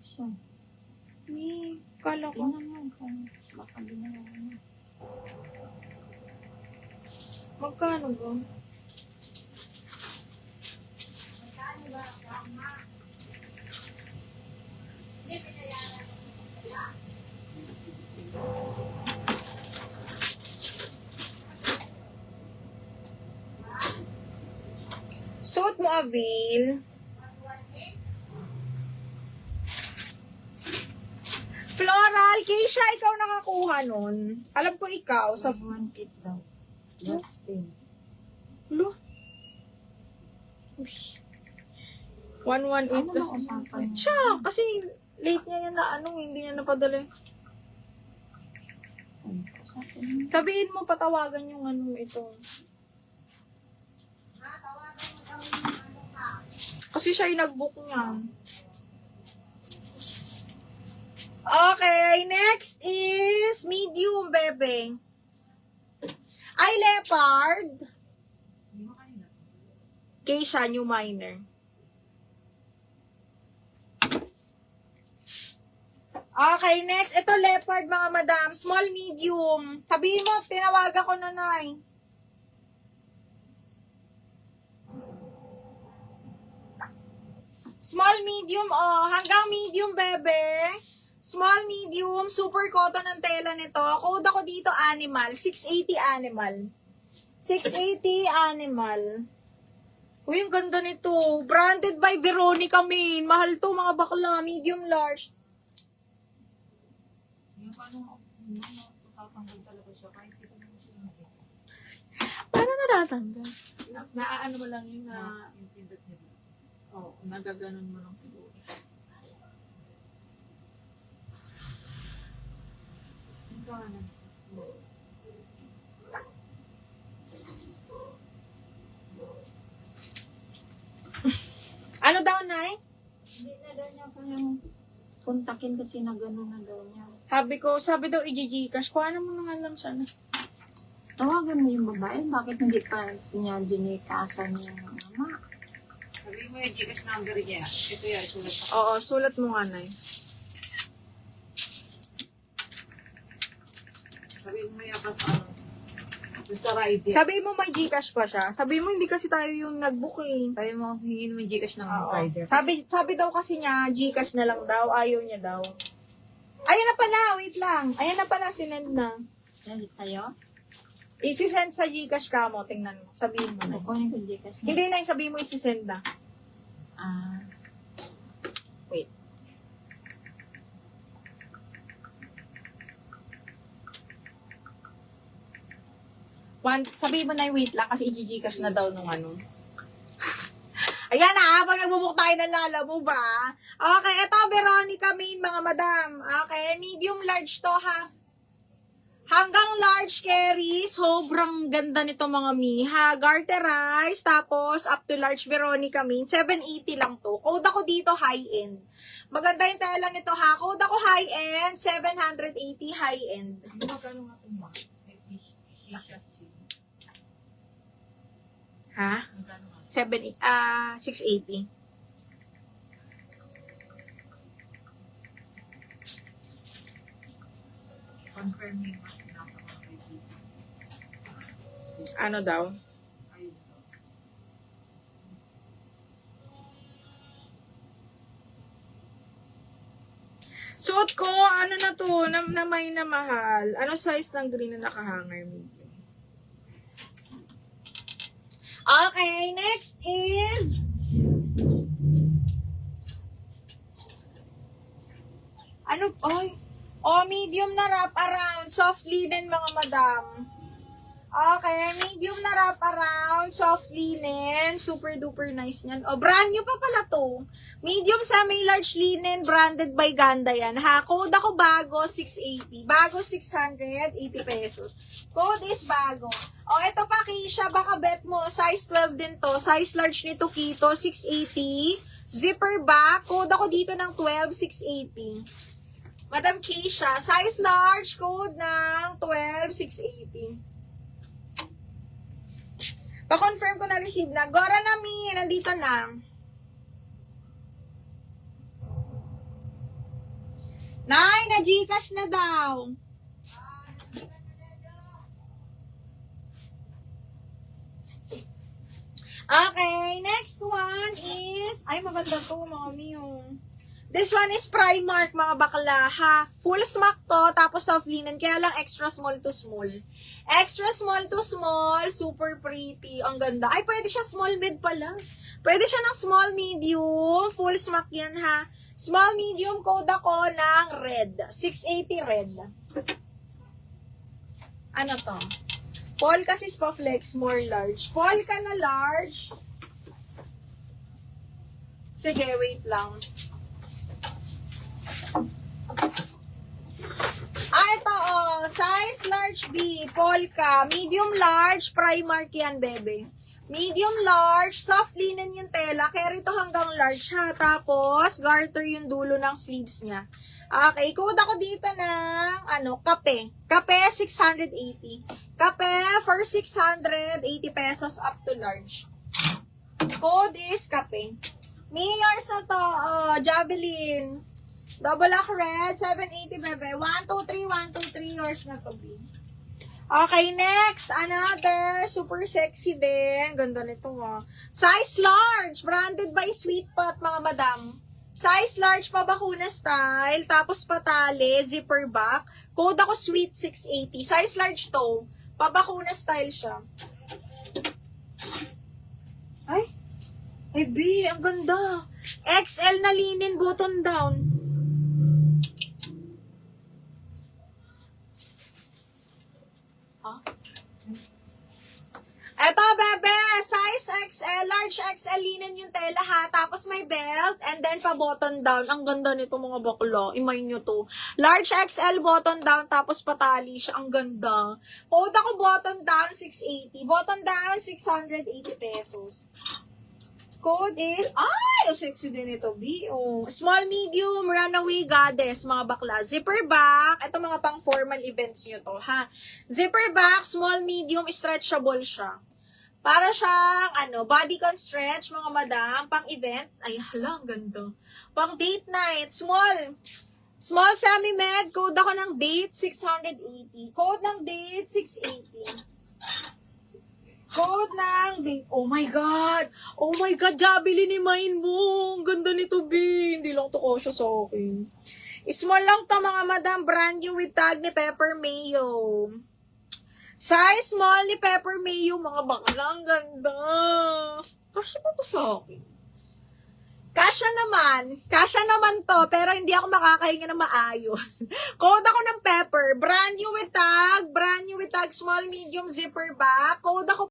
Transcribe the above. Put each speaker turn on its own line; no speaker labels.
siya.
Ni, kala ko.
Tingnan mo, baka binayaran mo.
Magkano ba? Suot mo, Abil. Floral, Keisha, ikaw nakakuha nun. Alam ko ikaw. Sa
1.8 daw. Justin.
Lo? 118
Ano
plus.
ba usapan mo?
Siya, kasi late niya yan na hindi niya napadala. Sabihin mo, patawagan yung ito. Kasi siya yung nag-book niya. Okay, next is medium, bebe. Ay, leopard. Keisha, new minor. Okay, next. Ito, leopard, mga madam. Small, medium. Sabihin mo, tinawagan ko na, Nay. Small, medium, oh. Hanggang medium, bebe. Small, medium, super cotton ang tela nito. Code ako dito, animal. 680 animal. 680 animal. Uy, ang ganda nito. Branded by Veronica Main. Mahal to, mga bakla. Medium, large. Paano natatanggal?
Naaano mo lang yung yung pindot nila. Oo, nagaganon mo lang siguro.
Ano daw, Nay?
Hindi na daw niya kayang kontakin kasi na gano'n na daw niya.
Sabi daw, i-gcash. Paano mo naman lang siya na?
Tawagan mo yung babae, bakit hindi pa niya dinikasan yung ama?
Sabihin mo yung Gcash number niya. Ito yan, sulat ako.
Oo, sulat mo nga, Nay.
Sabihin mo yan pa sa ano. Sa ride.
Sabi mo may Gcash pa siya. Sabi mo hindi kasi tayo yung nag-book eh.
Sabi mo, hingin mo yung Gcash ng
Oo.
rider.
Sabi daw kasi niya, Gcash na lang daw. Ayaw niya daw. Ayan na pala, wait lang. Ayan na pala, sinend na.
Yan, sa'yo?
Isi-send sa Gcash ka mo, tingnan mo. Sabihin mo na.
Kukunin ko yung Gcash niya.
Hindi na, sabihin mo isi-send na.
Ah,
Wait. Sabihin mo na wait lang kasi i-Gcash na daw nung ano. Ayan na, pag nagbubuk tayo ng lalabo ba? Okay, ito Veronica Main, mga madam. Okay, medium large to ha. Hanggang large carry, sobrang ganda nito mga miha. Garterize, tapos up to large Veronica Main, 780 lang to. Code ako dito high-end. Maganda yung tela nito ha. Code ako high-end, 780 high-end.
Ano magkano nga itong mga?
Ha?
Magkano nga?
680.
Confirm mo yung nasa mga kay Lisa.
Ano daw?
Ayun to.
Suot ko, ano na to, na may na mahal. Ano size ng green na nakahanger? Medium. Okay, next is... Ano? Ay. Oh, medium na wrap around. Soft linen, mga madam. Okay, medium na wrap around. Soft linen. Super duper nice niyan. Oh, brand new pa pala to. Medium semi-large linen. Branded by Ganda yan. Ha? Code ako bago, 680. Bago, 680 pesos. Code is bago. Oh, ito pa, Keisha. Baka bet mo. Size 12 din to. Size large nito, Kito. 680. Zipper back. Code ako dito ng 12, 680. Madam Keisha, size large, code ng 12,680. Pa-confirm ko na receive na. Gora na mi, nandito na. Nay, na-Gcash na daw. Okay, next one is, ay maganda to, mami yung. This one is Primark, mga bakla, ha. Full smock to, tapos soft linen, kaya lang extra small to small. Extra small to small, super pretty, ang ganda. Ay, pwede siya small mid pala. Pwede siya ng small medium, full smock yan, ha. Small medium, code ako ng red. 680 red. Ano to? Paul kasi spa flex, more large. Paul ka na large. Sige, wait lang. Ito size large B, Polka. Medium large, Primark yan, bebe. Medium large, soft linen yung tela. Carry to hanggang large, ha. Tapos, garter yung dulo ng sleeves niya. Okay, code ako dito ng, kape. Kape, 680. Kape for 680 pesos up to large. Code is kape. Mayors na to, Javelin. Double lock red, 780 bebe. 1, 2, 3, 1, 2, 3 yours na to be. Okay, next. Another. Super sexy din. Ganda nito, Size large. Branded by Sweet Pot, mga madam. Size large, pabakuna style. Tapos patali, zipper back. Code ako sweet 680. Size large to. Pabakuna style siya. Ay, B, ang ganda. XL na linen, button down. Eto, bebe, size XL, large XL linen yung tela, ha. Tapos may belt, and then pa-button down. Ang ganda nito, mga bakla. Imay nyo to. Large XL button down, tapos patali siya. Ang ganda. Code ako button down, 680. Button down, 680 pesos. Code is, ay, sexy din ito, B. Small, medium, runaway goddess, mga bakla. Zipper back, ito mga pang formal events nyo to, ha. Zipper back, small, medium, stretchable siya. Para siyang, bodycon stretch, mga madam, pang event. Ay, hala, ang ganda. Pang date night, small. Small semi-med, code ako ng date, 680. Code ng date, 680. Code ng date. Oh my God! Oh my God, Jabili ni Mine mo. Ang ganda nito, B. Hindi lang to kasya sa akin. Small lang to, mga madam. Brand new with tag ni Pepper Mayo. Size small ni Pepper Mayo, mga bakla. Ang ganda. Kasya ba to sa akin? Kasya naman to, pero hindi ako makakahinga na maayos. Code ako ng Pepper. Brand new with tag, small, medium, zipper back. Code ako